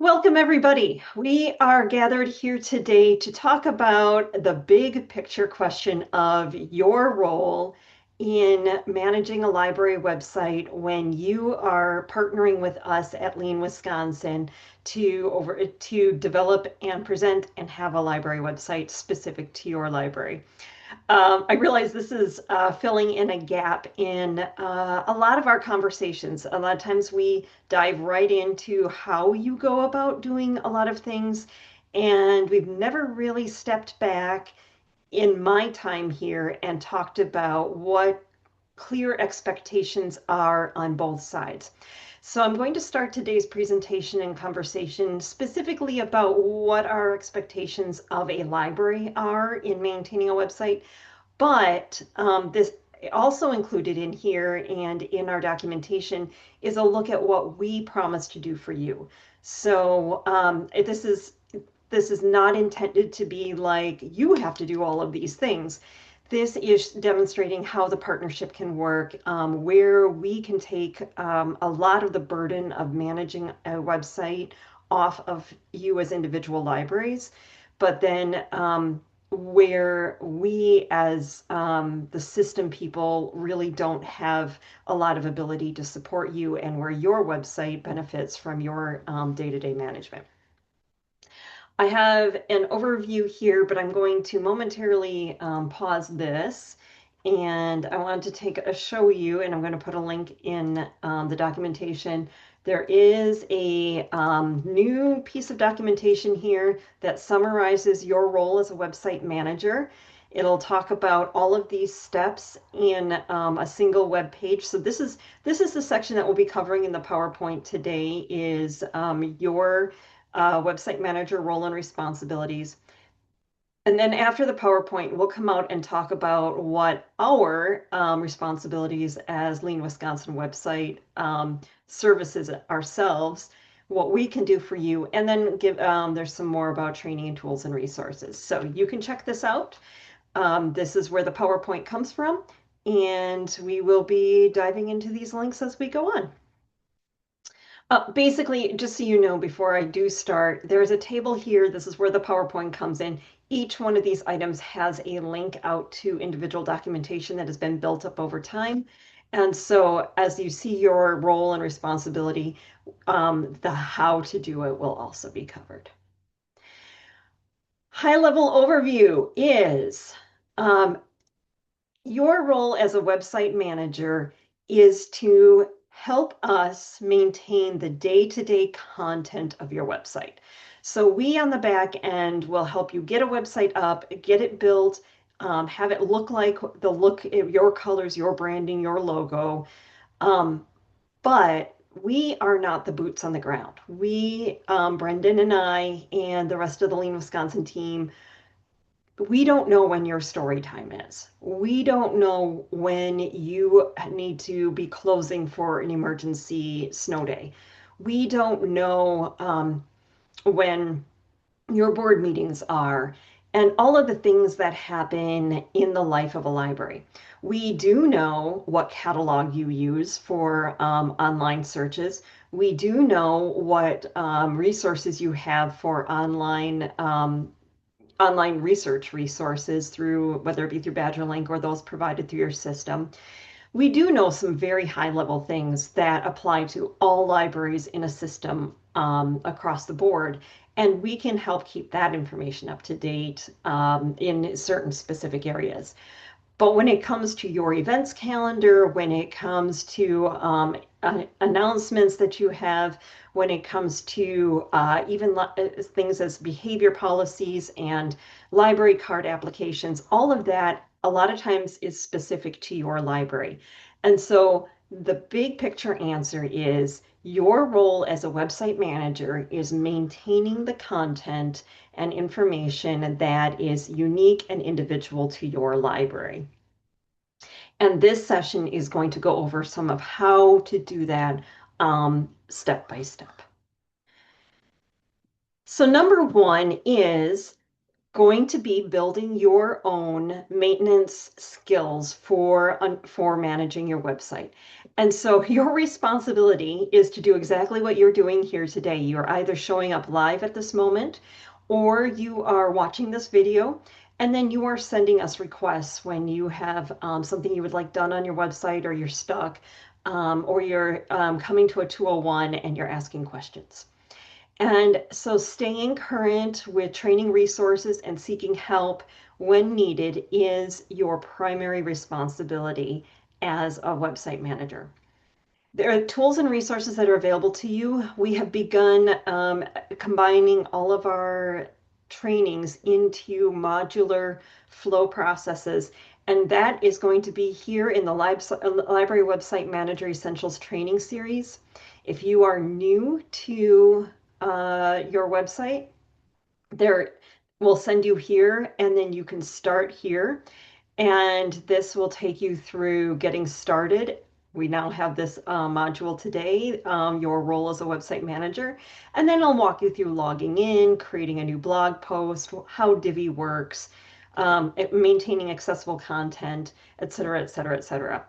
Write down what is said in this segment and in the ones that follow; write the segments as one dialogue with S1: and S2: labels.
S1: Welcome, everybody. We are gathered here today to talk about the big picture question of your role in managing a library website when you are partnering with us at Lean Wisconsin to develop and present and have a library website specific to your library. I realize this is filling in a gap in a lot of our conversations. A lot of times we dive right into how you go about doing a lot of things, and we've never really stepped back in my time here and talked about what clear expectations are on both sides. So I'm going to start today's presentation and conversation specifically about what our expectations of a library are in maintaining a website, but this also included in here and in our documentation is a look at what we promise to do for you. So this is not intended to be like you have to do all of these things. This is demonstrating how the partnership can work, where we can take a lot of the burden of managing a website off of you as individual libraries, but then where we as the system people really don't have a lot of ability to support you, and where your website benefits from your day-to-day management. I have an overview here, but I'm going to momentarily pause this. And I want to show you, and I'm going to put a link in the documentation. There is a new piece of documentation here that summarizes your role as a website manager. It'll talk about all of these steps in a single web page. So this is the section that we'll be covering in the PowerPoint today, is your website manager role and responsibilities. And then after the PowerPoint, we'll come out and talk about what our responsibilities as Lean Wisconsin website services ourselves, what we can do for you, and then there's some more about training and tools and resources. So you can check this out. This is where the PowerPoint comes from, and we will be diving into these links as we go on. Basically, just so you know, before I do start, there's a table here. This is where the PowerPoint comes in. Each one of these items has a link out to individual documentation that has been built up over time. And so as you see your role and responsibility, the how to do it will also be covered. High-level overview is your role as a website manager is to help us maintain the day-to-day content of your website. So we on the back end will help you get a website up, get it built, have it look like the look of your colors, your branding, your logo. But we are not the boots on the ground. We, Brendan and I, and the rest of the Lean Wisconsin team, we don't know when your story time is. We don't know when you need to be closing for an emergency snow day. We don't know when your board meetings are, and all of the things that happen in the life of a library. We do know what catalog you use for online searches. We do know what resources you have for online research resources, through whether it be through BadgerLink or those provided through your system. We do know some very high level things that apply to all libraries in a system across the board, and we can help keep that information up to date in certain specific areas. But when it comes to your events calendar, when it comes to announcements that you have, when it comes to even things as behavior policies and library card applications, all of that a lot of times is specific to your library. And so the big picture answer is your role as a website manager is maintaining the content and information that is unique and individual to your library. And this session is going to go over some of how to do that step by step. So number one is going to be building your own maintenance skills for managing your website. And so your responsibility is to do exactly what you're doing here today. You're either showing up live at this moment or you are watching this video and then you are sending us requests when you have something you would like done on your website or you're stuck or you're coming to a 201 and you're asking questions. And so staying current with training resources and seeking help when needed is your primary responsibility as a website manager. There are tools and resources that are available to you. We have begun combining all of our trainings into modular flow processes, and that is going to be here in the Library Website Manager Essentials training series. If you are new to your website, there we'll send you here, and then you can start here. And this will take you through getting started. We now have this module today, your role as a website manager. And then I'll walk you through logging in, creating a new blog post, how Divi works, maintaining accessible content, et cetera, et cetera, et cetera.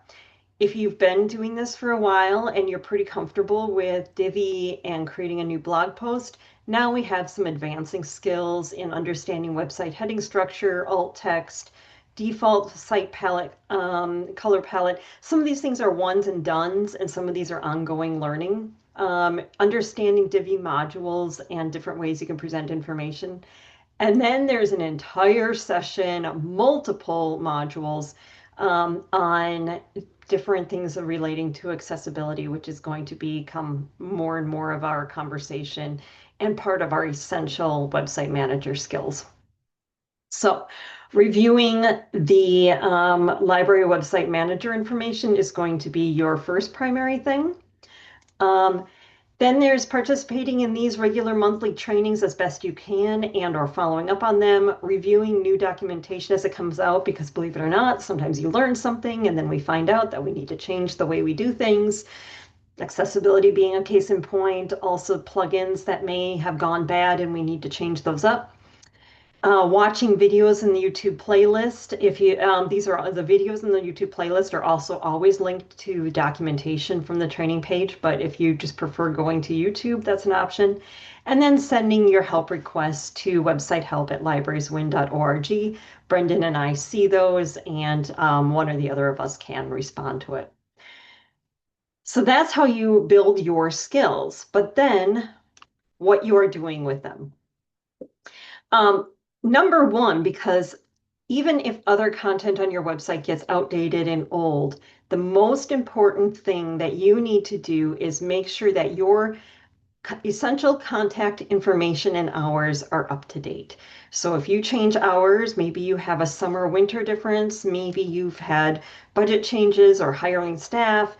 S1: If you've been doing this for a while and you're pretty comfortable with Divi and creating a new blog post, now we have some advancing skills in understanding website heading structure, alt text, default site palette, color palette. Some of these things are ones and dones, and some of these are ongoing learning. Understanding Divi modules and different ways you can present information. And then there's an entire session, multiple modules on different things relating to accessibility, which is going to become more and more of our conversation and part of our essential website manager skills. So reviewing the library website manager information is going to be your first primary thing. Then there's participating in these regular monthly trainings as best you can and or following up on them, reviewing new documentation as it comes out, because believe it or not, sometimes you learn something and then we find out that we need to change the way we do things. Accessibility being a case in point, also plugins that may have gone bad and we need to change those up. Watching videos in the YouTube playlist. If you these are the videos in the YouTube playlist are also always linked to documentation from the training page, but if you just prefer going to YouTube, that's an option. And then sending your help requests to website help@librarieswin.org. Brendan and I see those, and one or the other of us can respond to it. So that's how you build your skills, but then what you are doing with them. Number one, because even if other content on your website gets outdated and old, the most important thing that you need to do is make sure that your essential contact information and hours are up to date. So if you change hours, maybe you have a summer winter difference, maybe you've had budget changes or hiring staff,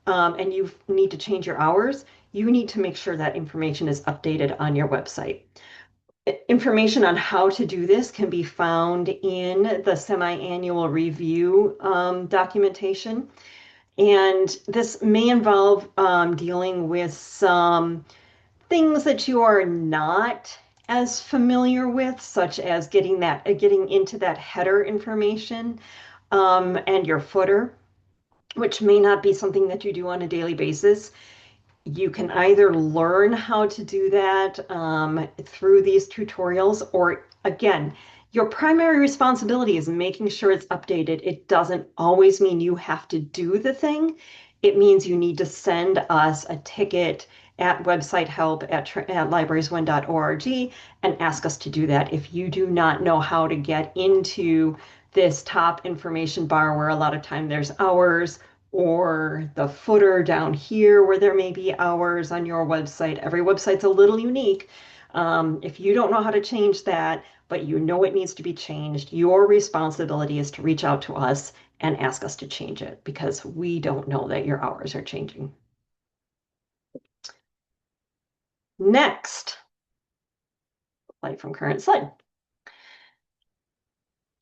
S1: and you need to change your hours, you need to make sure that information is updated on your website. Information on how to do this can be found in the semi-annual review documentation. And this may involve dealing with some things that you are not as familiar with, such as getting into that header information and your footer, which may not be something that you do on a daily basis. You can either learn how to do that through these tutorials, or again, your primary responsibility is making sure it's updated. It doesn't always mean you have to do the thing. It means you need to send us a ticket at website help at librarieswin.org and ask us to do that. If you do not know how to get into this top information bar where a lot of time there's hours, or the footer down here where there may be hours on your website. Every website's a little unique. If you don't know how to change that, but you know it needs to be changed, your responsibility is to reach out to us and ask us to change it, because we don't know that your hours are changing. Next, slide from current slide.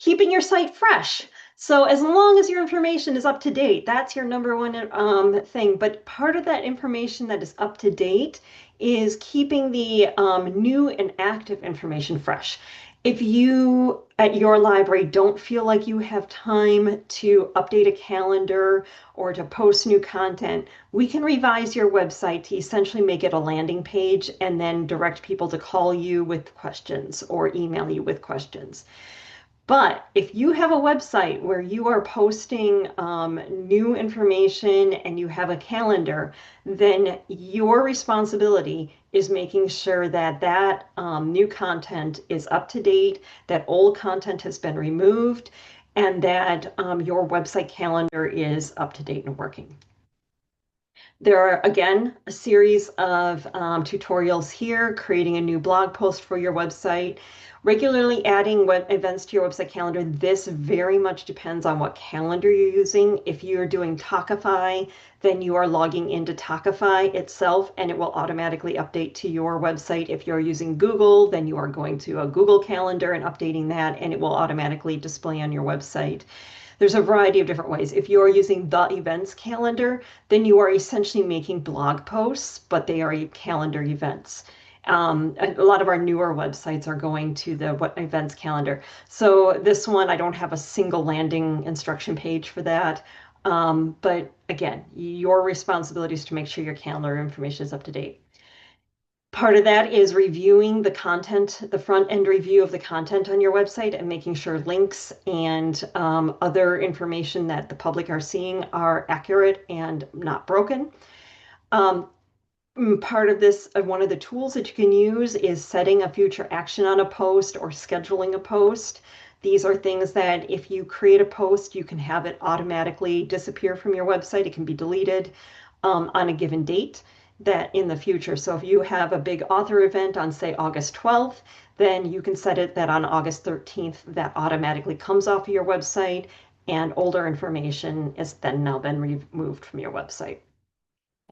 S1: Keeping your site fresh. So as long as your information is up to date, that's your number one thing. But part of that information that is up to date is keeping the new and active information fresh. If you at your library don't feel like you have time to update a calendar or to post new content, we can revise your website to essentially make it a landing page and then direct people to call you with questions or email you with questions. But if you have a website where you are posting new information and you have a calendar, then your responsibility is making sure that new content is up to date, that old content has been removed, and that your website calendar is up to date and working. There are, again, a series of tutorials here, creating a new blog post for your website, regularly adding web events to your website calendar. This very much depends on what calendar you're using. If you're doing Talkify, then you are logging into Talkify itself and it will automatically update to your website. If you're using Google, then you are going to a Google Calendar and updating that, and it will automatically display on your website. There's a variety of different ways. If you're using the events calendar, then you are essentially making blog posts, but they are calendar events. A lot of our newer websites are going to the what events calendar. So this one, I don't have a single landing instruction page for that. But again, your responsibility is to make sure your calendar information is up to date. Part of that is reviewing the content, the front end review of the content on your website and making sure links and other information that the public are seeing are accurate and not broken. Part of this, one of the tools that you can use is setting a future action on a post or scheduling a post. These are things that if you create a post, you can have it automatically disappear from your website. It can be deleted on a given date that in the future. So if you have a big author event on, say, August 12th, then you can set it that on August 13th, that automatically comes off of your website and older information is then now been removed from your website.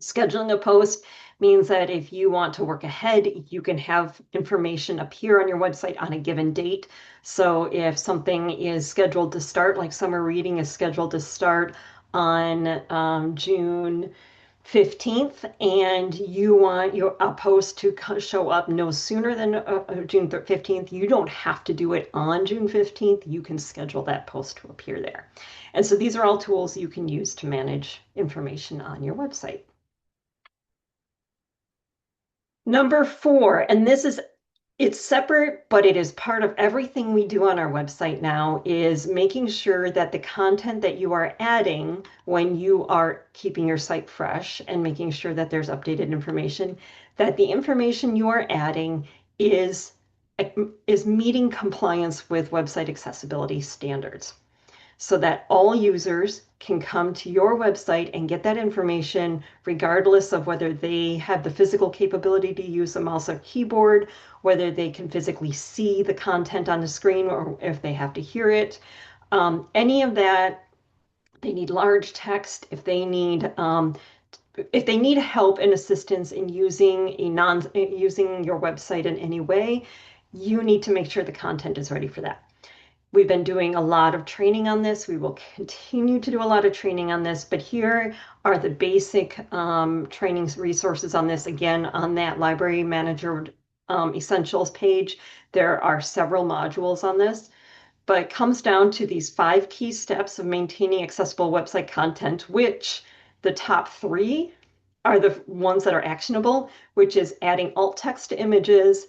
S1: Scheduling a post means that if you want to work ahead, you can have information appear on your website on a given date. So if something is scheduled to start, like summer reading is scheduled to start on June 15th, and you want your post to show up no sooner than June 15th, you don't have to do it on June 15th. You can schedule that post to appear there. And so these are all tools you can use to manage information on your website. Number 4, and it's separate, but it is part of everything we do on our website now, is making sure that the content that you are adding when you are keeping your site fresh and making sure that there's updated information, that the information you are adding is meeting compliance with website accessibility standards, so that all users can come to your website and get that information regardless of whether they have the physical capability to use a mouse or keyboard, whether they can physically see the content on the screen, or if they have to hear it. Any of that, they need large text, if they need help and assistance in using your website in any way, you need to make sure the content is ready for that. We've been doing a lot of training on this. We will continue to do a lot of training on this, but here are the basic training resources on this. Again, on that Library Manager Essentials page, there are several modules on this, but it comes down to these 5 key steps of maintaining accessible website content, which the top 3 are the ones that are actionable, which is adding alt text to images,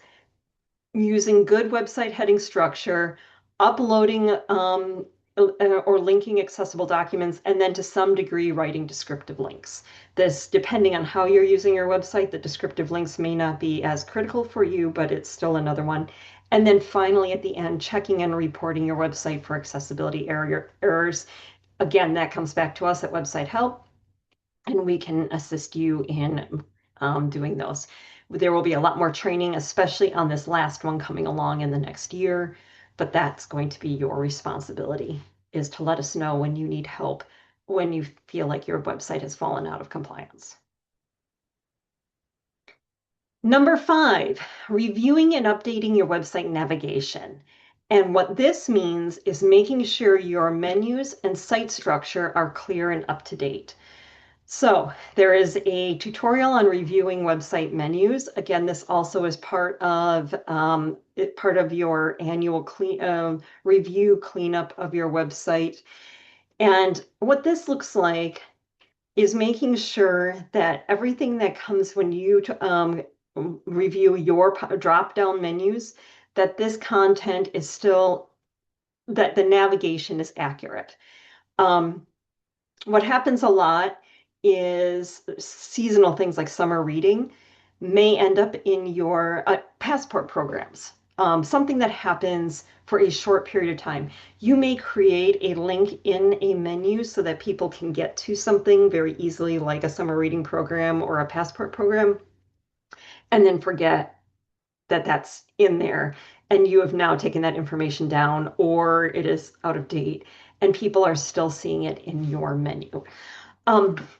S1: using good website heading structure, uploading or linking accessible documents, and then to some degree writing descriptive links. This, depending on how you're using your website, the descriptive links may not be as critical for you, but it's still another one. And then finally, at the end, checking and reporting your website for accessibility errors. Again, that comes back to us at Website Help, and we can assist you in doing those. There will be a lot more training, especially on this last one coming along in the next year, but that's going to be your responsibility, is to let us know when you need help, when you feel like your website has fallen out of compliance. Number 5, reviewing and updating your website navigation. And what this means is making sure your menus and site structure are clear and up to date. So there is a tutorial on reviewing website menus. Again, this also is part of your annual review cleanup of your website. And what this looks like is making sure that everything that comes when you review your drop-down menus, that this content is still, that the navigation is accurate. What happens a lot is seasonal things like summer reading may end up in your passport programs. Something that happens for a short period of time. You may create a link in a menu so that people can get to something very easily, like a summer reading program or a passport program, and then forget that that's in there. And you have now taken that information down, or it is out of date, and people are still seeing it in your menu.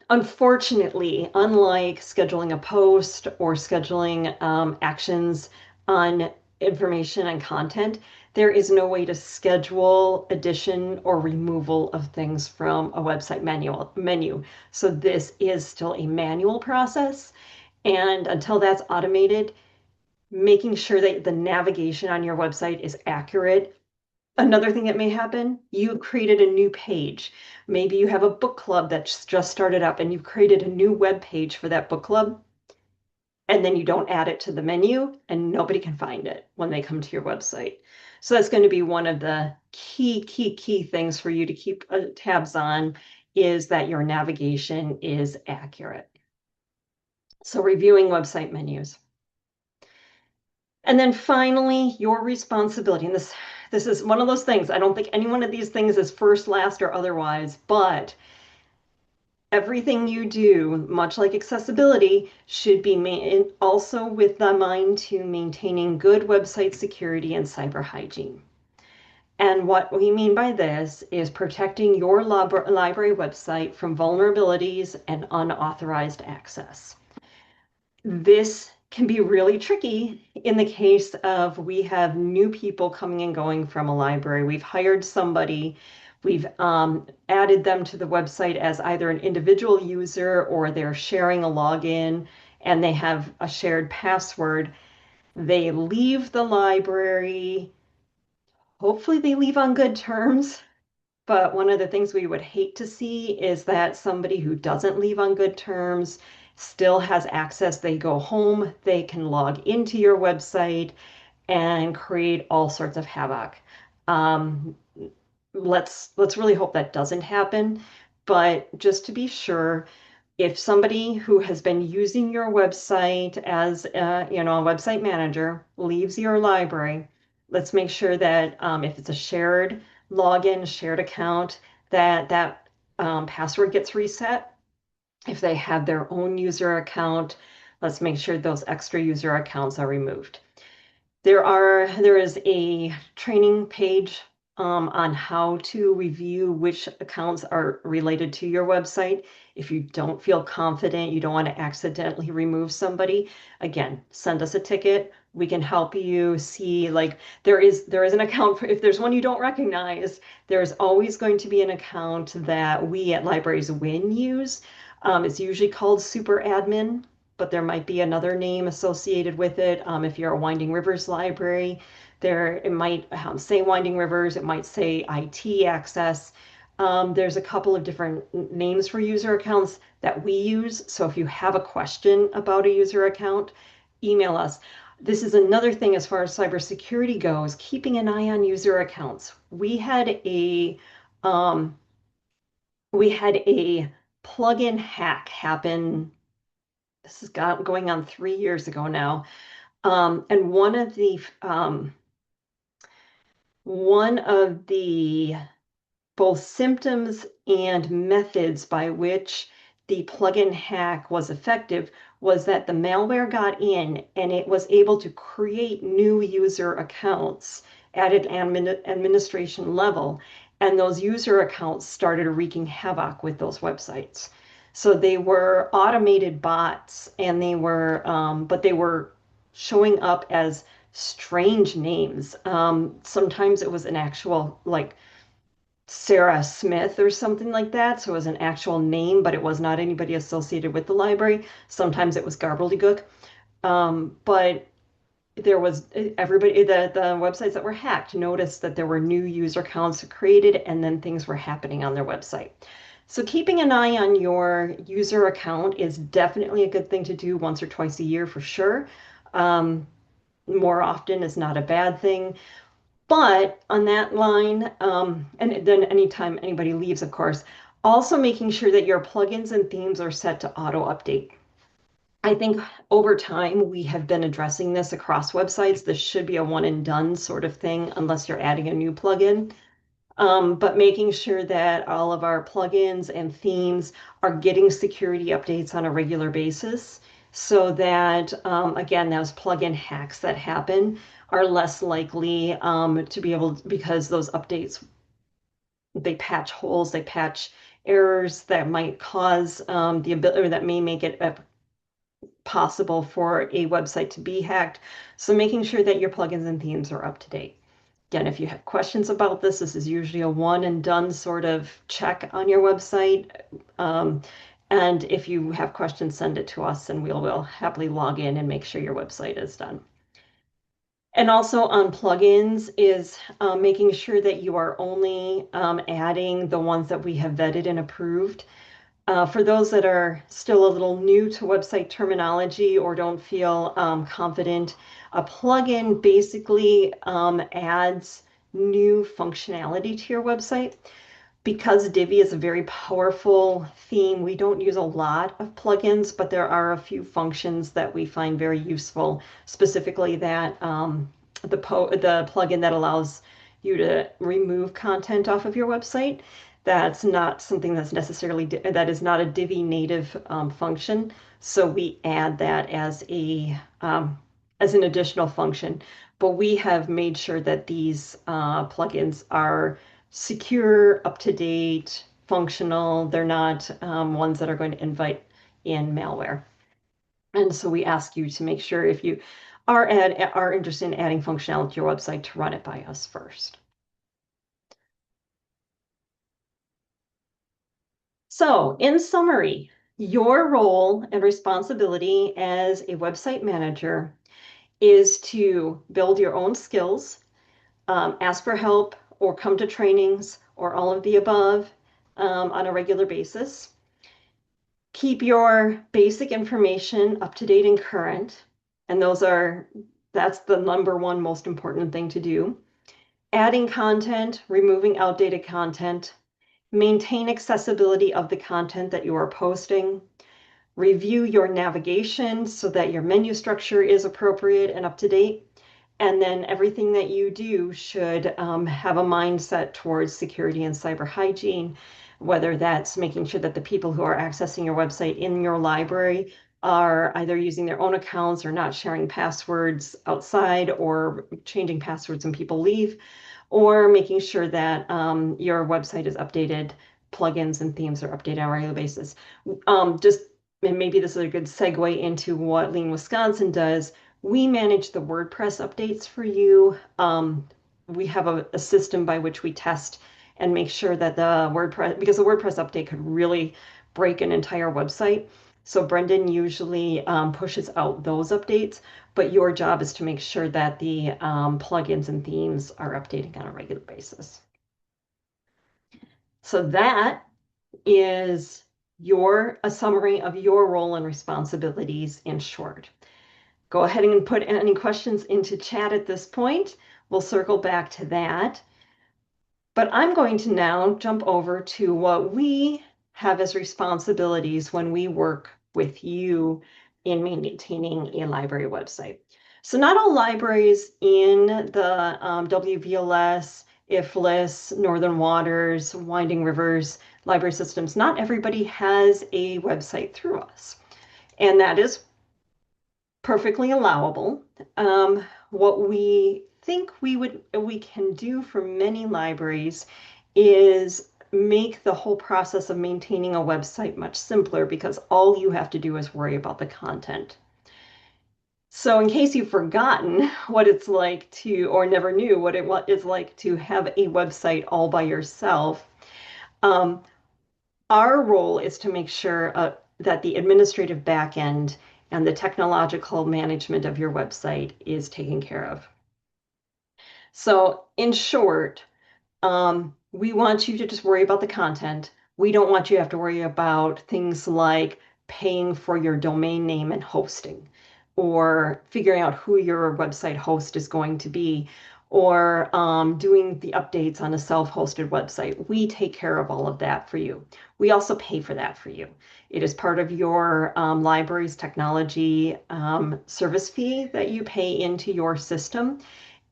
S1: Unfortunately, unlike scheduling a post or scheduling actions on information and content, there is no way to schedule addition or removal of things from a website menu. So this is still a manual process. And until that's automated, making sure that the navigation on your website is accurate. Another thing that may happen, you created a new page. Maybe you have a book club that's just started up and you've created a new web page for that book club, and then you don't add it to the menu and nobody can find it when they come to your website. So that's going to be one of the key things for you to keep tabs on, is that your navigation is accurate. So reviewing website menus. And then finally, your responsibility. And this is one of those things. I don't think any one of these things is first, last, or otherwise, but everything you do, much like accessibility, should be also with the mind to maintaining good website security and cyber hygiene. And what we mean by this is protecting your library website from vulnerabilities and unauthorized access. This can be really tricky in the case of we have new people coming and going from a library. We've hired somebody, we've added them to the website as either an individual user or they're sharing a login and they have a shared password. They leave the library. Hopefully they leave on good terms. But one of the things we would hate to see is that somebody who doesn't leave on good terms still has access. They go home, they can log into your website and create all sorts of havoc. Um, let's really hope that doesn't happen. But just to be sure, if somebody who has been using your website as a website manager leaves your library, let's make sure that if it's a shared login, shared account, that password gets reset. If they have their own user account, let's make sure those extra user accounts are removed. There is a training page on how to review which accounts are related to your website. If you don't feel confident, you don't want to accidentally remove somebody, again, send us a ticket. We can help you see, like, there is an account for, if there's one you don't recognize, there's always going to be an account that we at Libraries Win use. It's usually called Super Admin, but there might be another name associated with it. If you're a Winding Rivers library, it might say Winding Rivers, it might say IT Access. There's a couple of different names for user accounts that we use. So if you have a question about a user account, email us. This is another thing as far as cybersecurity goes, keeping an eye on user accounts. Um, we had a plugin hack happen. This is going on 3 years ago now. And one of the both symptoms and methods by which the plugin hack was effective was that the malware got in and it was able to create new user accounts at an administration level. And those user accounts started wreaking havoc with those websites. So they were automated bots and but they were showing up as strange names. Sometimes it was an actual, like, Sarah Smith or something like that. So it was an actual name, but it was not anybody associated with the library. Sometimes it was gobbledygook. But there was everybody, the websites that were hacked noticed that there were new user accounts created and then things were happening on their website. So keeping an eye on your user account is definitely a good thing to do once or twice a year for sure. Um, More often is not a bad thing. But on that line, and then anytime anybody leaves, of course, also making sure that your plugins and themes are set to auto update. I think over time we have been addressing this across websites. This should be a one and done sort of thing unless you're adding a new plugin. But making sure that all of our plugins and themes are getting security updates on a regular basis so that, again, those plugin hacks that happen are less likely to be able to, because those updates, they patch holes, they patch errors that might cause the ability, or that may make it possible for a website to be hacked. So making sure that your plugins and themes are up to date. Again, if you have questions about this, this is usually a one and done sort of check on your website. Um, and if you have questions, send it to us and we'll happily log in and make sure your website is done. And also on plugins is making sure that you are only adding the ones that we have vetted and approved. For those that are still a little new to website terminology or don't feel confident, a plugin basically adds new functionality to your website. Because Divi is a very powerful theme, we don't use a lot of plugins, but there are a few functions that we find very useful, specifically that the plugin that allows you to remove content off of your website. That's not something that's necessarily, that is not a Divi native function. So we add that as an additional function. But we have made sure that these plugins are secure, up to date, functional. They're not ones that are going to invite in malware. And so we ask you to make sure if you are interested in adding functionality to your website to run it by us first. So in summary, your role and responsibility as a website manager is to build your own skills, ask for help, or come to trainings, or all of the above on a regular basis. Keep your basic information up to date and current, and that's the number one most important thing to do. Adding content, removing outdated content, maintain accessibility of the content that you are posting, review your navigation so that your menu structure is appropriate and up to date. And then everything that you do should have a mindset towards security and cyber hygiene, whether that's making sure that the people who are accessing your website in your library are either using their own accounts or not sharing passwords outside or changing passwords when people leave, or making sure that your website is updated, plugins and themes are updated on a regular basis. Just and maybe this is a good segue into what Lean Wisconsin does. We manage the WordPress updates for you. We have a system by which we test and make sure that the WordPress, because the WordPress update could really break an entire website. So Brendan usually pushes out those updates, but your job is to make sure that the plugins and themes are updating on a regular basis. So that is a summary of your role and responsibilities in short. Go ahead and put any questions into chat at this point. We'll circle back to that. But I'm going to now jump over to what we have as responsibilities when we work with you in maintaining a library website. So not all libraries in the WVLS, IFLS, Northern Waters, Winding Rivers library systems, not everybody has a website through us. And that is perfectly allowable. What we think we can do for many libraries is make the whole process of maintaining a website much simpler because all you have to do is worry about the content. So, in case you've forgotten what it's like to, or never knew what it's like to have a website all by yourself, um, our role is to make sure that the administrative backend and the technological management of your website is taken care of. So, in short, we want you to just worry about the content. We don't want you to have to worry about things like paying for your domain name and hosting, or figuring out who your website host is going to be, or doing the updates on a self-hosted website. We take care of all of that for you. We also pay for that for you. It is part of your library's technology service fee that you pay into your system.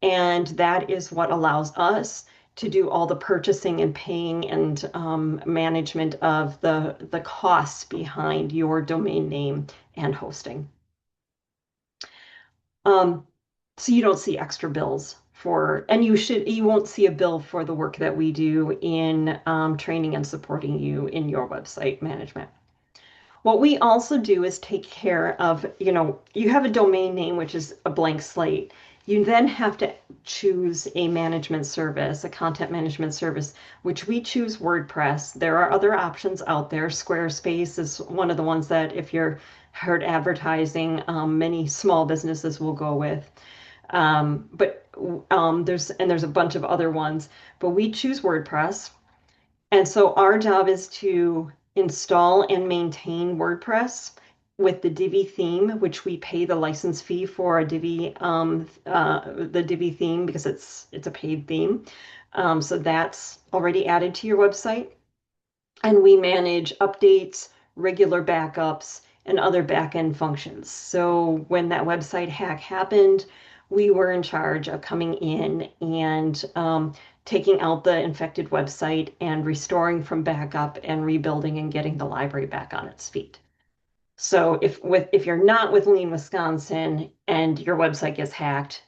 S1: And that is what allows us to do all the purchasing and paying and management of the costs behind your domain name and hosting. Um, so you don't see extra bills for, and you won't see a bill for the work that we do in training and supporting you in your website management. What we also do is take care of, you have a domain name, which is a blank slate. You then have to choose a management service, a content management service, which we choose WordPress. There are other options out there. Squarespace is one of the ones that if you're heard advertising, many small businesses will go with. But there's a bunch of other ones, but we choose WordPress. And so our job is to install and maintain WordPress with the Divi theme, which we pay the license fee for a the Divi theme because it's a paid theme. So that's already added to your website. And we manage updates, regular backups, and other backend functions. So when that website hack happened, we were in charge of coming in and taking out the infected website and restoring from backup and rebuilding and getting the library back on its feet. So if you're not with Lean Wisconsin and your website gets hacked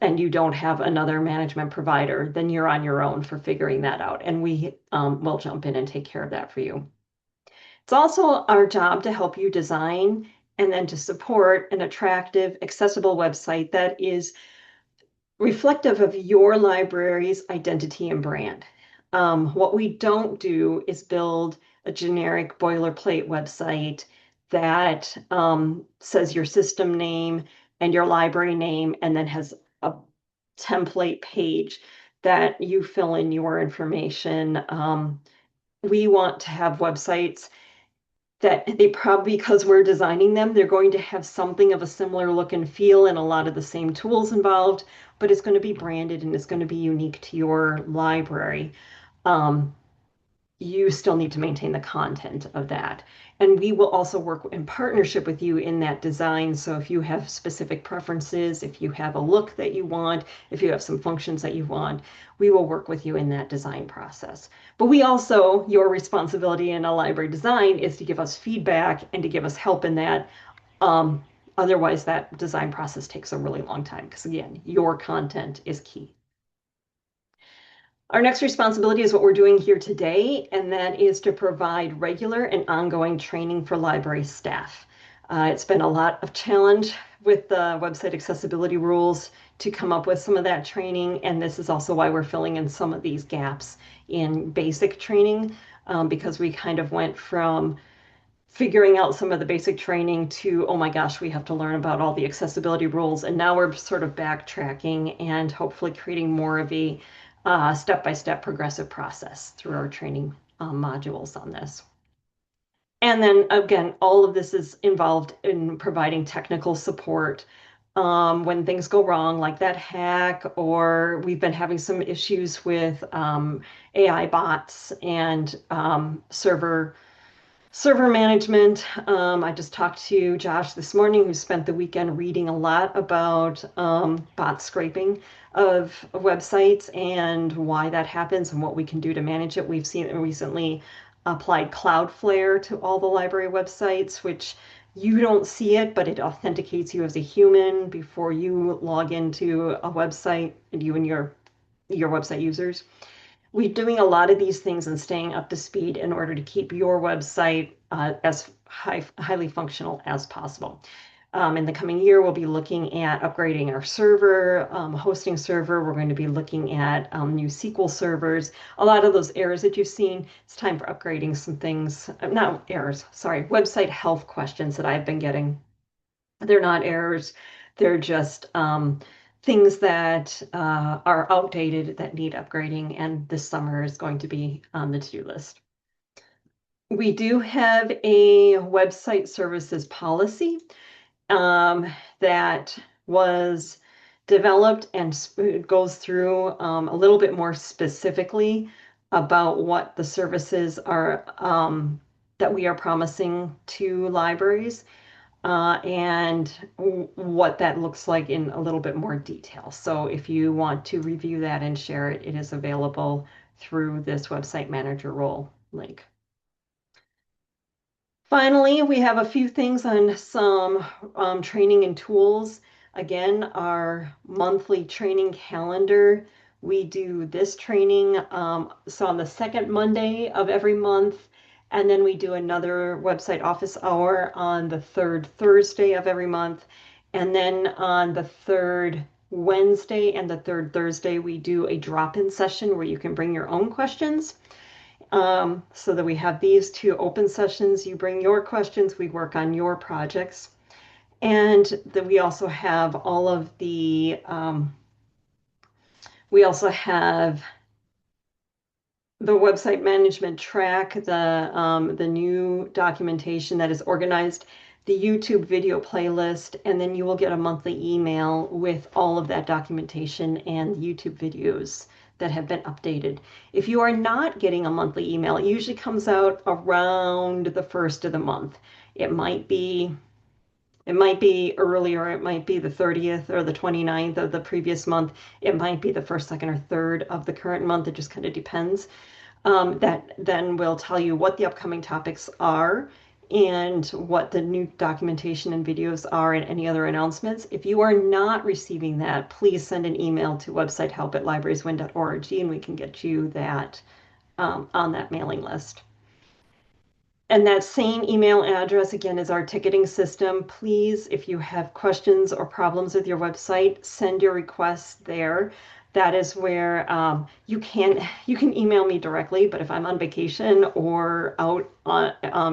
S1: and you don't have another management provider, then you're on your own for figuring that out. And we will jump in and take care of that for you. It's also our job to help you design and then to support an attractive, accessible website that is reflective of your library's identity and brand. What we don't do is build a generic boilerplate website that says your system name and your library name and then has a template page that you fill in your information. We want to have websites that they probably, because we're designing them, they're going to have something of a similar look and feel and a lot of the same tools involved, but it's going to be branded and it's going to be unique to your library. Um, you still need to maintain the content of that. And we will also work in partnership with you in that design. So if you have specific preferences, if you have a look that you want, if you have some functions that you want, we will work with you in that design process. But we also, your responsibility in a library design is to give us feedback and to give us help in that. Um, Otherwise, that design process takes a really long time because, again, your content is key. Our next responsibility is what we're doing here today, and that is to provide regular and ongoing training for library staff. It's been a lot of challenge with the website accessibility rules to come up with some of that training, and this is also why we're filling in some of these gaps in basic training, because we kind of went from figuring out some of the basic training to, oh my gosh, we have to learn about all the accessibility rules. And now we're sort of backtracking and hopefully creating more of a step-by-step progressive process through our training modules on this. And then again, all of this is involved in providing technical support when things go wrong, like that hack, or we've been having some issues with AI bots and server management. I just talked to Josh this morning, who spent the weekend reading a lot about bot scraping of websites and why that happens and what we can do to manage it. We've seen recently applied Cloudflare to all the library websites, which you don't see it, but it authenticates you as a human before you log into a website, and you and your website users. We're doing a lot of these things and staying up to speed in order to keep your website as highly functional as possible. In the coming year, we'll be looking at upgrading our server, hosting server. We're going to be looking at new SQL servers. A lot of those errors that you've seen, it's time for upgrading some things. Not errors, sorry, website health questions that I've been getting. They're not errors. They're just things that are outdated that need upgrading, and this summer is going to be on the to-do list. We do have a website services policy that was developed and goes through a little bit more specifically about what the services are that we are promising to libraries and what that looks like in a little bit more detail. So if you want to review that and share it, it is available through this website manager role link. Finally, we have a few things on some training and tools. Again, our monthly training calendar. We do this training so on the second Monday of every month, and then we do another website office hour on the third Thursday of every month. And then on the third Wednesday and the third Thursday, we do a drop-in session where you can bring your own questions. So that we have these two open sessions. You bring your questions, we work on your projects. And that we also have all of we also have the website management track, the new documentation that is organized, the YouTube video playlist, and then you will get a monthly email with all of that documentation and YouTube videos that have been updated. If you are not getting a monthly email, it usually comes out around the first of the month. It might be earlier, it might be the 30th or the 29th of the previous month. It might be the first, second, or third of the current month. It just kind of depends. That then will tell you what the upcoming topics are and what the new documentation and videos are and any other announcements. If you are not receiving that, please send an email to websitehelp@librarieswin.org and we can get you that on that mailing list. And that same email address, again, is our ticketing system. Please, if you have questions or problems with your website, send your requests there. That is where you can email me directly, but if I'm on vacation or out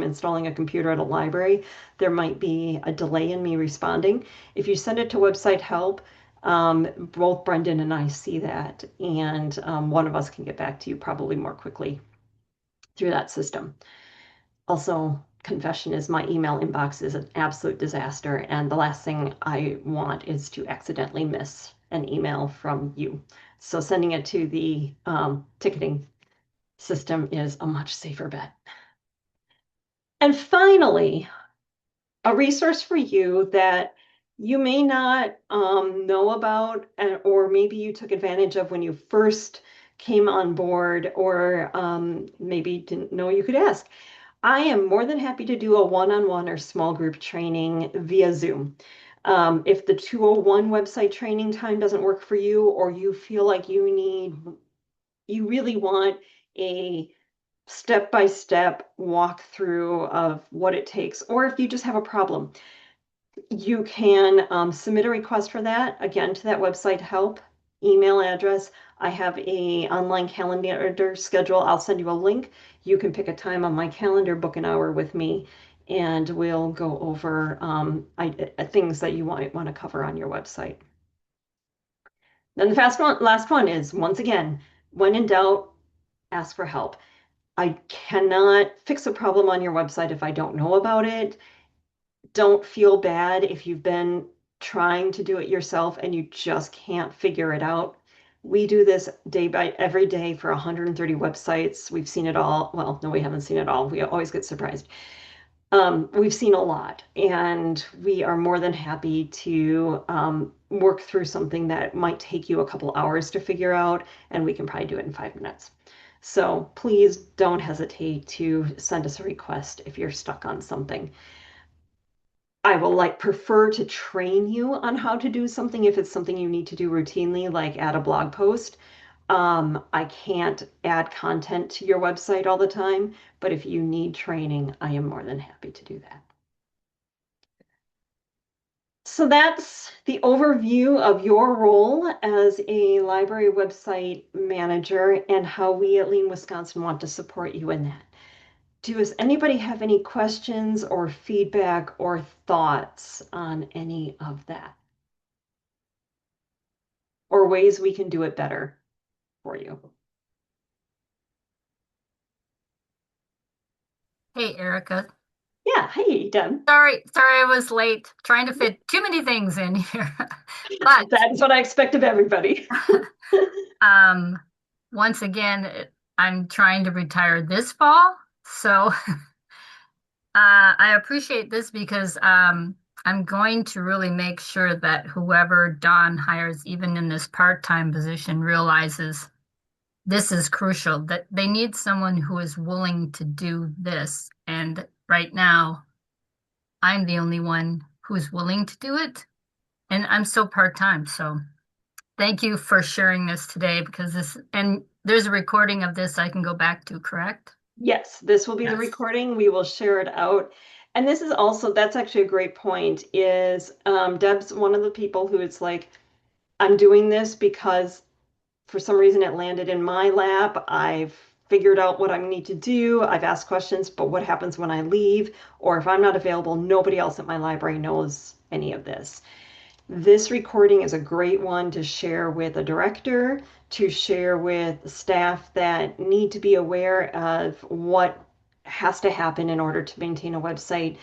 S1: installing a computer at a library, there might be a delay in me responding. If you send it to Website Help, both Brendan and I see that, and one of us can get back to you probably more quickly through that system. Also, confession is my email inbox is an absolute disaster, and the last thing I want is to accidentally miss an email from you. So sending it to the ticketing system is a much safer bet. And finally, a resource for you that you may not know about, or maybe you took advantage of when you first came on board, or maybe didn't know you could ask. I am more than happy to do a one-on-one or small group training via Zoom. If the 201 website training time doesn't work for you, or you feel like you really want a step-by-step walkthrough of what it takes, or if you just have a problem, you can submit a request for that, again, to that website help email address. I have a online calendar schedule. I'll send you a link. You can pick a time on my calendar, book an hour with me, and we'll go over things that you might want to cover on your website. Then the last one is, once again, when in doubt, ask for help. I cannot fix a problem on your website if I don't know about it. Don't feel bad if you've been trying to do it yourself and you just can't figure it out. We do this every day for 130 websites. We've seen it all. Well, no, we haven't seen it all. We always get surprised. We've seen a lot, and we are more than happy to work through something that might take you a couple hours to figure out, and we can probably do it in 5 minutes. So please don't hesitate to send us a request if you're stuck on something. I will prefer to train you on how to do something if it's something you need to do routinely, like add a blog post. I can't add content to your website all the time, but if you need training, I am more than happy to do that. So that's the overview of your role as a library website manager and how we at Lean Wisconsin want to support you in that. Does anybody have any questions or feedback or thoughts on any of that? Or ways we can do it better for you?
S2: Hey, Erica.
S1: Yeah, hey, Deb.
S2: Sorry I was late trying to fit too many things in here. But
S1: That's what I expect of everybody.
S2: um, once again, I'm trying to retire this fall. So I appreciate this because I'm going to really make sure that whoever Don hires, even in this part-time position, realizes this is crucial, that they need someone who is willing to do this. And right now, I'm the only one who's willing to do it. And I'm still part-time. So thank you for sharing this today because and there's a recording of this I can go back to, correct?
S1: Yes, this will be the
S2: Yes.
S1: recording. We will share it out. And this is also, that's actually a great point, is Deb's one of the people who it's like, I'm doing this because for some reason it landed in my lap. I've figured out what I need to do. I've asked questions, but what happens when I leave? Or if I'm not available, nobody else at my library knows any of this. This recording is a great one to share with a director, to share with staff that need to be aware of what has to happen in order to maintain a website.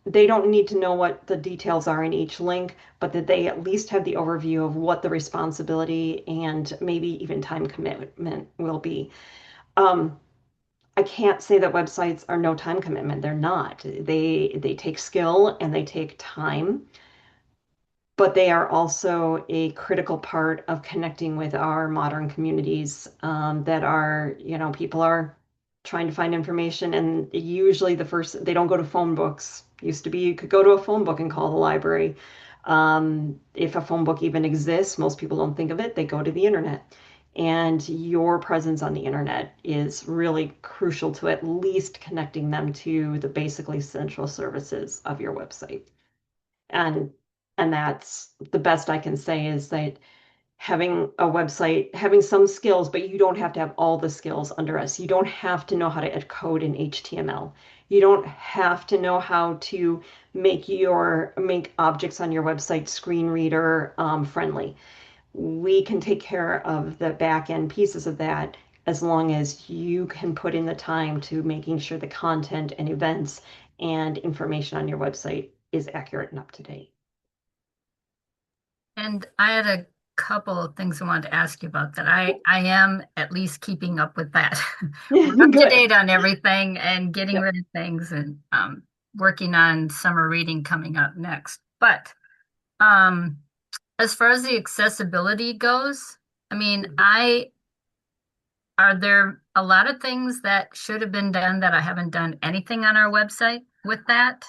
S1: They don't need to know what the details are in each link, but that they at least have the overview of what the responsibility and maybe even time commitment will be. Um, I can't say that websites are no time commitment. They're not. They take skill and they take time, but they are also a critical part of connecting with our modern communities that are, people are trying to find information, and usually they don't go to phone books. Used to be you could go to a phone book and call the library. If a phone book even exists, most people don't think of it. They go to the internet. And your presence on the internet is really crucial to at least connecting them to the basically essential services of your website. And and that's the best I can say is that having a website, having some skills, but you don't have to have all the skills under us. You don't have to know how to code in HTML. You don't have to know how to make objects on your website screen reader friendly. We can take care of the back end pieces of that as long as you can put in the time to making sure the content and events and information on your website is accurate and up to date.
S2: And I had a couple of things I wanted to ask you about that. I am at least keeping up with that. We're up to
S1: Good.
S2: date on everything and getting
S1: Yep.
S2: rid of things and working on summer reading coming up next. But um, as far as the accessibility goes, I mean, I are there a lot of things that should have been done that I haven't done anything on our website with that?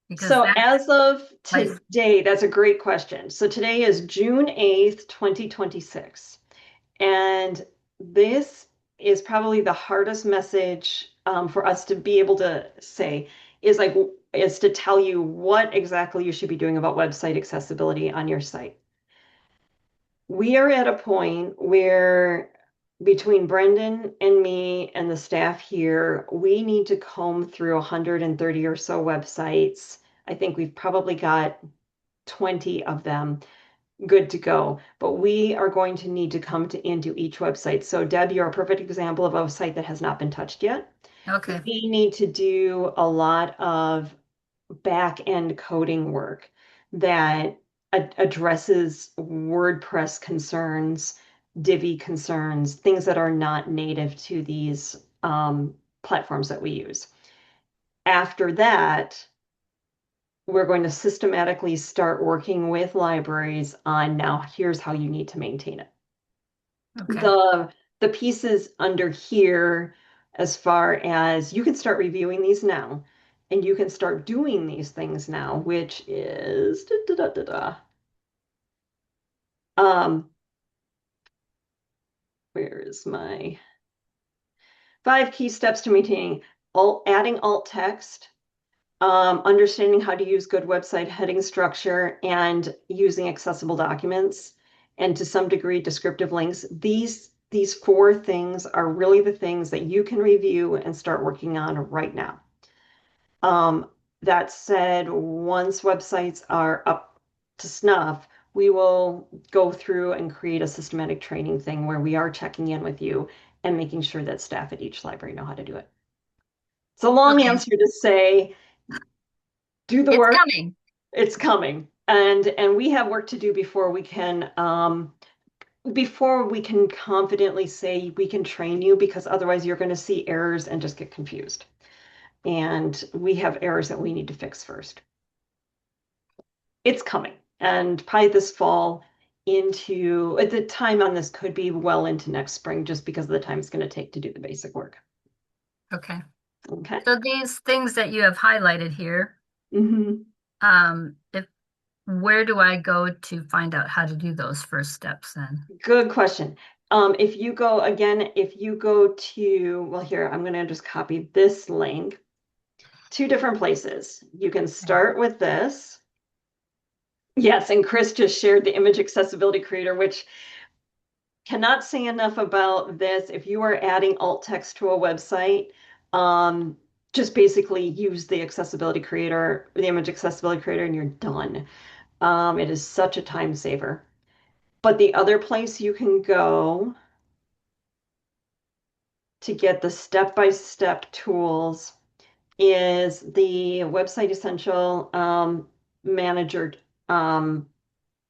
S2: Because
S1: So
S2: that's
S1: as of
S2: like,
S1: today, that's a great question. So today is June 8th, 2026. And this is probably the hardest message for us to be able to say is to tell you what exactly you should be doing about website accessibility on your site. We are at a point where between Brendan and me and the staff here, we need to comb through 130 or so websites. I think we've probably got 20 of them good to go, but we are going to need to come into each website. So Deb, you're a perfect example of a site that has not been touched yet.
S2: okay.
S1: We need to do a lot of back end coding work that addresses WordPress concerns, Divi concerns, things that are not native to these platforms that we use. After that, we're going to systematically start working with libraries on now here's how you need to maintain it.
S2: Okay.
S1: The pieces under here, as far as you can start reviewing these now, and you can start doing these things now, which is da, da, da, da, da. Um, where is my 5 key steps to maintaining adding alt text, understanding how to use good website heading structure and using accessible documents, and to some degree descriptive links. These four things are really the things that you can review and start working on right now. Um, that said, once websites are up to snuff, we will go through and create a systematic training thing where we are checking in with you and making sure that staff at each library know how to do it. It's a long
S2: Okay,
S1: answer to say, do the
S2: it's
S1: work.
S2: coming.
S1: It's coming. And we have work to do before we can confidently say we can train you, because otherwise you're going to see errors and just get confused. And we have errors that we need to fix first. It's coming. And probably this fall into the time on this could be well into next spring, just because of the time it's going to take to do the basic work.
S2: Okay.
S1: Okay.
S2: So these things that you have highlighted here,
S1: Hmm.
S2: if where do I go to find out how to do those first steps then?
S1: Good question. If you go again, if you go to, well, here, I'm going to just copy this link. Two different places. You can
S2: Okay.
S1: start with this. Yes, and Chris just shared the Image Accessibility Creator, which cannot say enough about this. If you are adding alt text to a website, um, just basically use the Accessibility Creator, the Image Accessibility Creator, and you're done. It is such a time saver. But the other place you can go to get the step-by-step tools is the Website Essential Manager, um,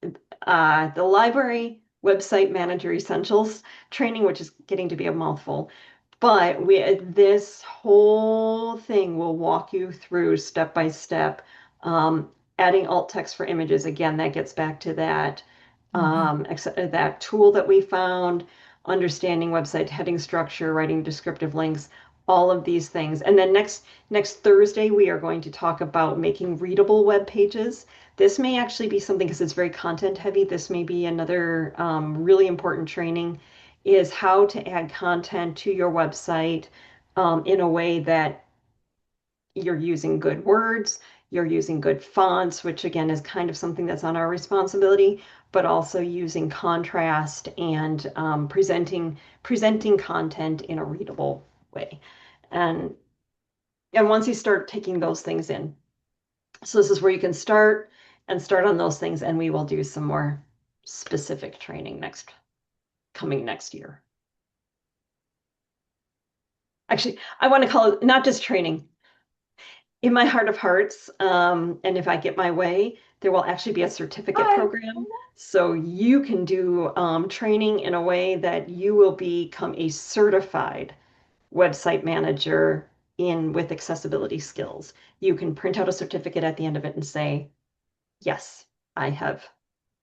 S1: the Library Website Manager Essentials training, which is getting to be a mouthful. But this whole thing will walk you through step by step, adding alt text for images. Again, that gets back to
S2: Mhm.
S1: that tool that we found, understanding website heading structure, writing descriptive links, all of these things. And then next Thursday, we are going to talk about making readable web pages. This may actually be something, because it's very content heavy. This may be another really important training, is how to add content to your website in a way that you're using good words, you're using good fonts, which again is kind of something that's on our responsibility, but also using contrast and presenting content in a readable way. And and once you start taking those things in, so this is where you can start on those things, and we will do some more specific training coming next year. Actually, I want to call it not just training. In my heart of hearts, and if I get my way, there will actually be a certificate
S2: Hi.
S1: program. So you can do training in a way that you will become a certified website manager in with accessibility skills. You can print out a certificate at the end of it and say, yes, I have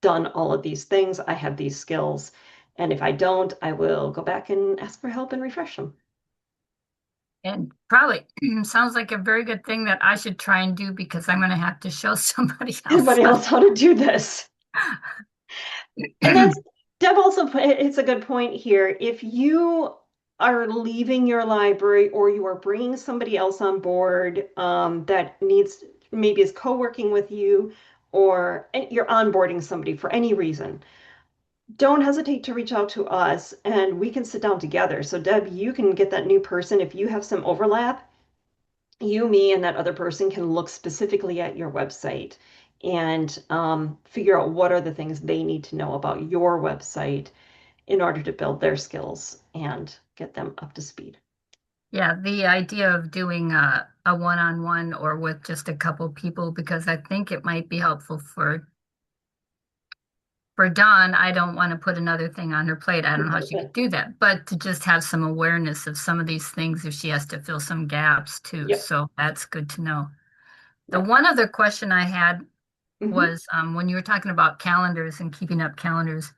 S1: done all of these things. I have these skills. And if I don't, I will go back and ask for help and refresh them.
S2: And probably sounds like a very good thing that I should try and do because I'm going to have to show somebody else.
S1: Anybody else how to do this? And that's Deb also it's a good point here. If you are leaving your library, or you are bringing somebody else on board that needs, maybe is co-working with you, or you're onboarding somebody for any reason, don't hesitate to reach out to us and we can sit down together. So Deb, you can get that new person. If you have some overlap, you, me, and that other person can look specifically at your website and figure out what are the things they need to know about your website in order to build their skills and get them up to speed.
S2: Yeah, the idea of doing a one-on-one or with just a couple people, because I think it might be helpful for Dawn. I don't want to put another thing on her plate. I don't know how she could do that, but to just have some awareness of some of these things if she has to fill some gaps too.
S1: Yep.
S2: So that's good to know. The
S1: Yep.
S2: one other question I had
S1: Hmm.
S2: was when you were talking about calendars and keeping up calendars,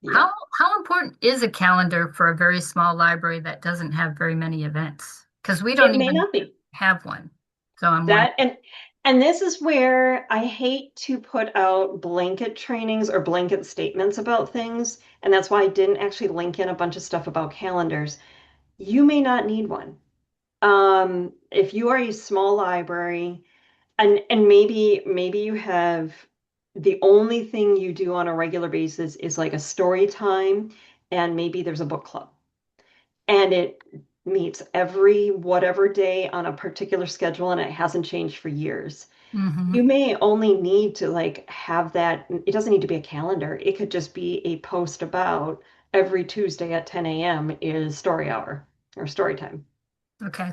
S2: how
S1: Yep.
S2: how important is a calendar for a very small library that doesn't have very many events? Because we don't
S1: It may
S2: even
S1: not be
S2: have one. So I'm
S1: that.
S2: wondering.
S1: And this is where I hate to put out blanket trainings or blanket statements about things. And that's why I didn't actually link in a bunch of stuff about calendars. You may not need one. If you are a small library, And maybe you have the only thing you do on a regular basis is like a story time, and maybe there's a book club, and it meets every whatever day on a particular schedule, and it hasn't changed for years. You
S2: Hmm.
S1: may only need to like have that. It doesn't need to be a calendar. It could just be a post about every Tuesday at 10 a.m. is story hour or story time.
S2: Okay.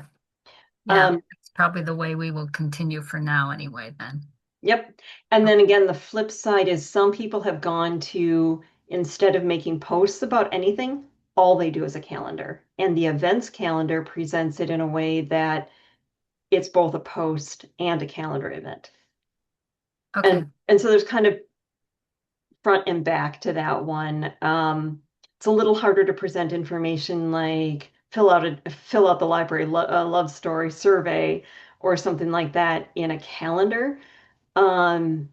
S2: Yeah,
S1: Um,
S2: that's probably the way we will continue for now anyway, then.
S1: Yep. And then again, the flip side is some people have gone to, instead of making posts about anything, all they do is a calendar. And the events calendar presents it in a way that it's both a post and a calendar event.
S2: Okay.
S1: And so there's kind of front and back to that one. It's a little harder to present information like fill out the library love story survey or something like that in a calendar. Um,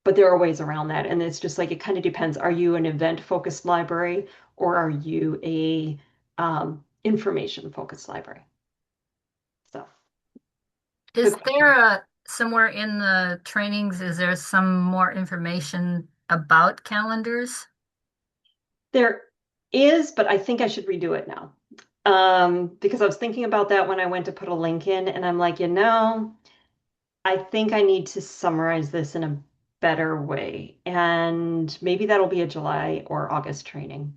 S1: but there are ways around that. And it's just like it kind of depends. Are you an event focused library or are you a information focused library? So good
S2: Is there
S1: question.
S2: somewhere in the trainings, is there some more information about calendars?
S1: There is, but I think I should redo it now. Because I was thinking about that when I went to put a link in, and I'm like, I think I need to summarize this in a better way. And maybe that'll be a July or August training.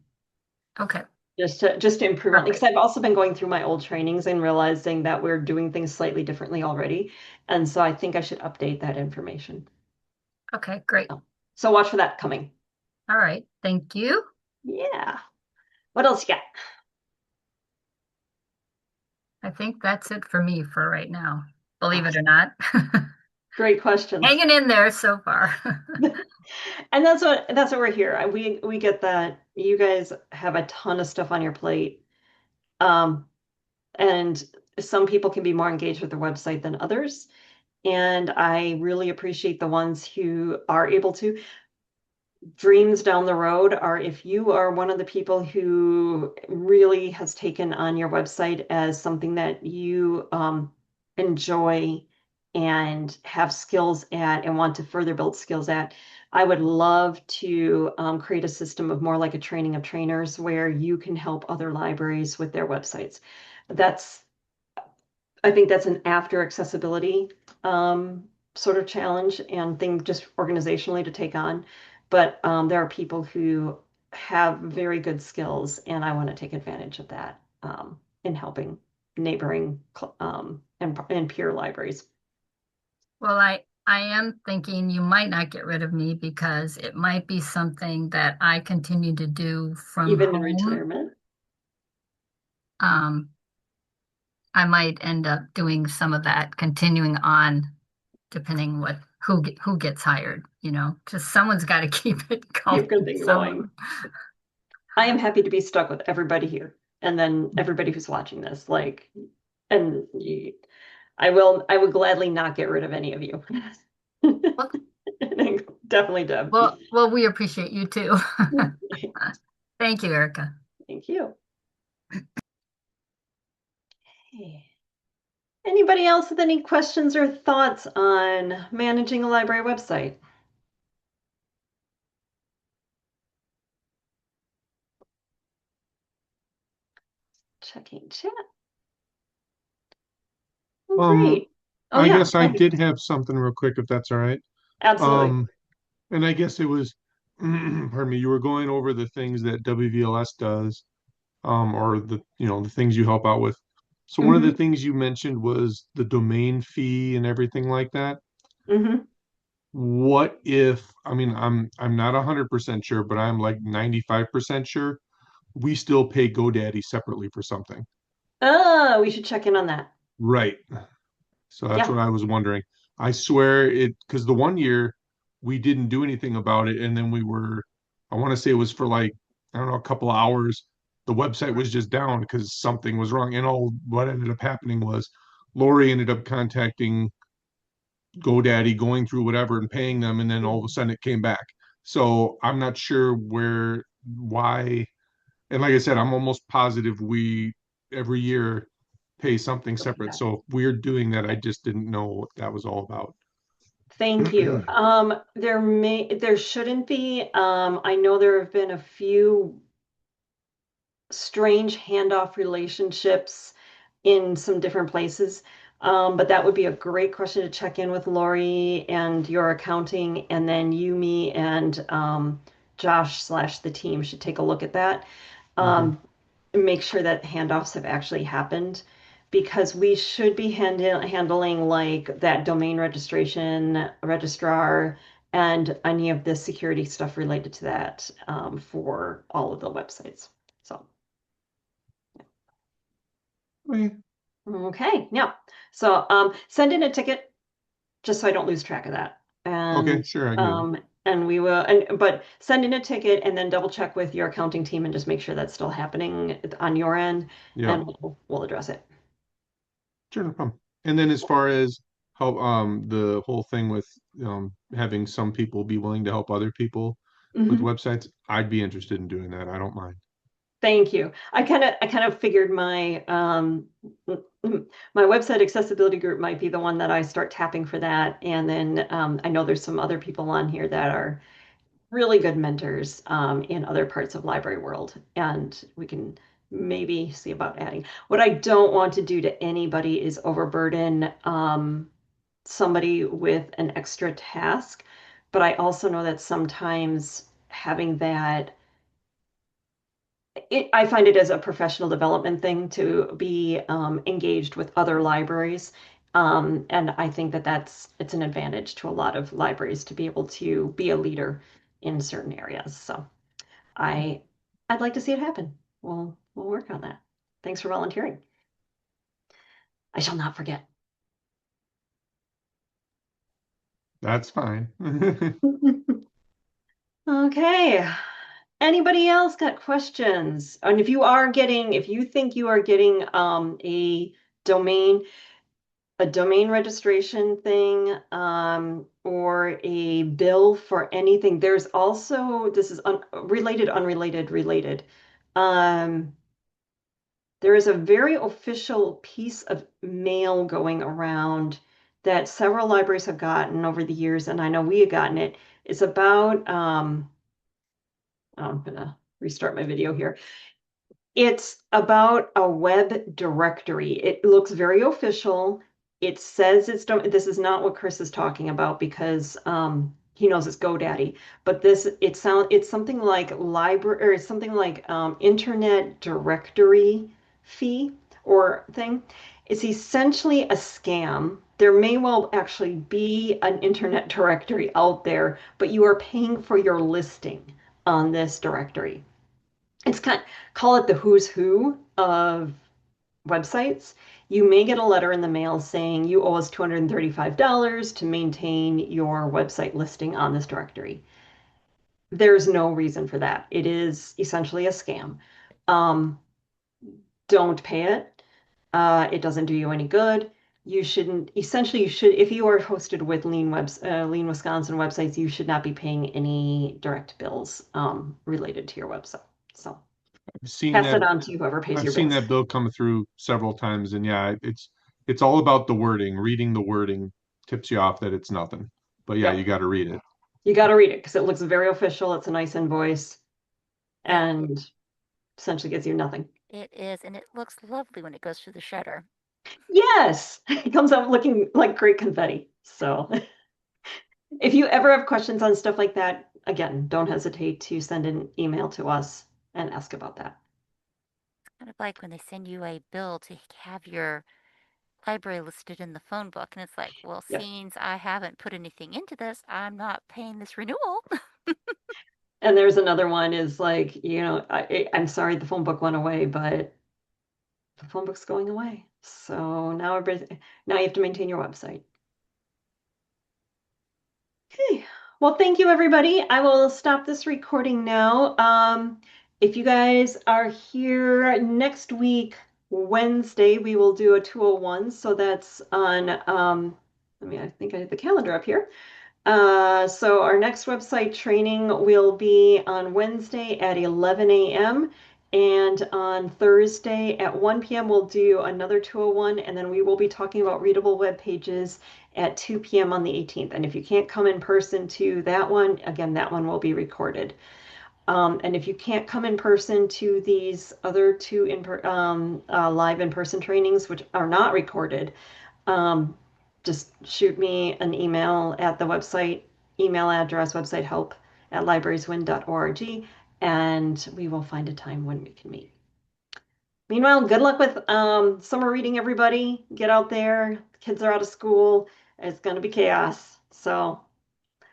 S2: Okay,
S1: Just to improve on, because
S2: perfect.
S1: I've also been going through my old trainings and realizing that we're doing things slightly differently already. And so I think I should update that information.
S2: Okay, great.
S1: So so watch for that coming.
S2: All right. Thank you.
S1: Yeah. What else you got?
S2: I think that's it for me for right now, believe it or
S1: Awesome.
S2: not.
S1: Great questions.
S2: Hanging in there so far.
S1: And that's what we're here. We get that you guys have a ton of stuff on your plate. Um, and some people can be more engaged with the website than others. And I really appreciate the ones who are able to. Dreams down the road are if you are one of the people who really has taken on your website as something that you enjoy and have skills at and want to further build skills at. I would love to create a system of more like a training of trainers where you can help other libraries with their websites. That's I think that's an after accessibility sort of challenge and thing just organizationally to take on. But there are people who have very good skills, and I want to take advantage of that in helping neighboring and peer libraries,
S2: Well, I am thinking you might not get rid of me because it might be something that I continue to do from
S1: even in
S2: home.
S1: retirement.
S2: Um, I might end up doing some of that, continuing on, depending what who gets hired, just someone's got to keep it
S1: Keep good
S2: going
S1: thing
S2: somehow.
S1: going. I am happy to be stuck with everybody here, and then everybody who's watching this. Like, and I would gladly not get rid of any of you.
S2: Well,
S1: Definitely Deb.
S2: well, we appreciate you too. Thank you, Erica.
S1: Thank you. Okay. Anybody else with any questions or thoughts on managing a library website? Checking chat. Well,
S3: Um,
S1: great. Oh
S3: I
S1: yeah,
S3: guess I did have something real quick, if that's all right.
S1: absolutely.
S3: Um, and I guess it was, pardon me, you were going over the things that WVLS does, or the things you help out with. So one of the
S1: Hmm.
S3: things you mentioned was the domain fee and everything like that.
S1: Hmm.
S3: What if, I mean, I'm not 100% sure, but I'm like 95% sure we still pay GoDaddy separately for something.
S1: Oh, we should check in on that.
S3: Right. So that's
S1: Yeah.
S3: what I was wondering. I swear it because the one year we didn't do anything about it, and then I want to say it was for like, I don't know, a couple of hours. The website was just down because something was wrong. And all what ended up happening was Lori ended up contacting GoDaddy, going through whatever and paying them, and then all of a sudden it came back. So I'm not sure why. And like I said, I'm almost positive we every year pay something separate.
S1: Yeah.
S3: So if we're doing that, I just didn't know what that was all about.
S1: Thank you. There shouldn't be. I know there have been a few strange handoff relationships in some different places. But that would be a great question to check in with Lori and your accounting, and then you, me, and Josh slash the team should take a look at that.
S3: Okay.
S1: Um, Make sure that handoffs have actually happened because we should be handling like that domain registration, registrar, and any of the security stuff related to that for all of the websites. So.
S3: Okay.
S1: Okay, yeah. So send in a ticket just so I don't lose track of that.
S3: Okay, sure, I can do that.
S1: And we will and but send in a ticket and then double check with your accounting team and just make sure that's still happening on your end
S3: Yeah,
S1: and we'll address it.
S3: sure, no problem. And then as far as how the whole thing with having some people be willing to help other people with
S1: Mhm.
S3: websites, I'd be interested in doing that. I don't mind.
S1: Thank you. I kind of figured my website accessibility group might be the one that I start tapping for that. And then I know there's some other people on here that are really good mentors in other parts of library world, and we can maybe see about adding. What I don't want to do to anybody is overburden somebody with an extra task, but I also know that sometimes having that I find it as a professional development thing to be engaged with other libraries. And I think that it's an advantage to a lot of libraries to be able to be a leader in certain areas. So I I'd like to see it happen. We'll work on that. Thanks for volunteering. I shall not forget.
S3: That's fine.
S1: Okay. Anybody else got questions? And if you think you are getting domain, a domain registration thing, or a bill for anything, there's also, this is related, unrelated, related. Um, there is a very official piece of mail going around that several libraries have gotten over the years, and I know we have gotten it. It's about, I'm gonna restart my video here. It's about a web directory. It looks very official. It says this is not what Chris is talking about because he knows it's GoDaddy. But it's something like library or it's something like internet directory fee or thing. It's essentially a scam. There may well actually be an internet directory out there, but you are paying for your listing on this directory. It's call it the who's who of websites. You may get a letter in the mail saying you owe us $235 to maintain your website listing on this directory. There's no reason for that. It is essentially a scam. Um, don't pay it. It doesn't do you any good. You shouldn't, essentially, you should, if you are hosted with Lean Wisconsin websites, you should not be paying any direct bills related to your website. So
S3: I've seen
S1: pass
S3: that
S1: it on to whoever pays
S3: I've
S1: your
S3: seen
S1: bills.
S3: that bill come through several times, and yeah, it's all about the wording. Reading the wording tips you off that it's nothing. But yeah, you
S1: Yep.
S3: got to read it.
S1: You got to read it because it looks very official. It's a nice invoice
S4: It
S1: and essentially gets you nothing.
S4: it is, and it looks lovely when it goes through the shredder.
S1: Yes, it comes out looking like great confetti. So if you ever have questions on stuff like that, again, don't hesitate to send an email to us and ask about that.
S4: Kind of like when they send you a bill to have your library listed in the phone book, and it's like, well,
S1: Yep.
S4: since I haven't put anything into this, I'm not paying this renewal.
S1: And there's another one is like, I'm sorry the phone book went away, but the phone book's going away. So now you have to maintain your website. Okay. Well, thank you, everybody. I will stop this recording now. If you guys are here next week, Wednesday, we will do a 201. So that's on, I think I have the calendar up here. So our next website training will be on Wednesday at 11 a.m. And on Thursday at 1 p.m. we'll do another 201, and then we will be talking about readable web pages at 2 p.m. on the 18th. And if you can't come in person to that one, again, that one will be recorded. And if you can't come in person to these other two live in-person trainings, which are not recorded, just shoot me an email at the website, email address, website help at librarieswin.org, and we will find a time when we can meet. Meanwhile, good luck with summer reading, everybody. Get out there. Kids are out of school. It's going to be chaos. So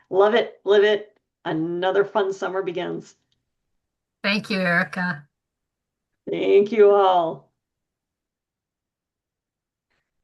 S1: love it, live it. Another fun summer begins.
S2: Thank you, Erica.
S1: Thank you all.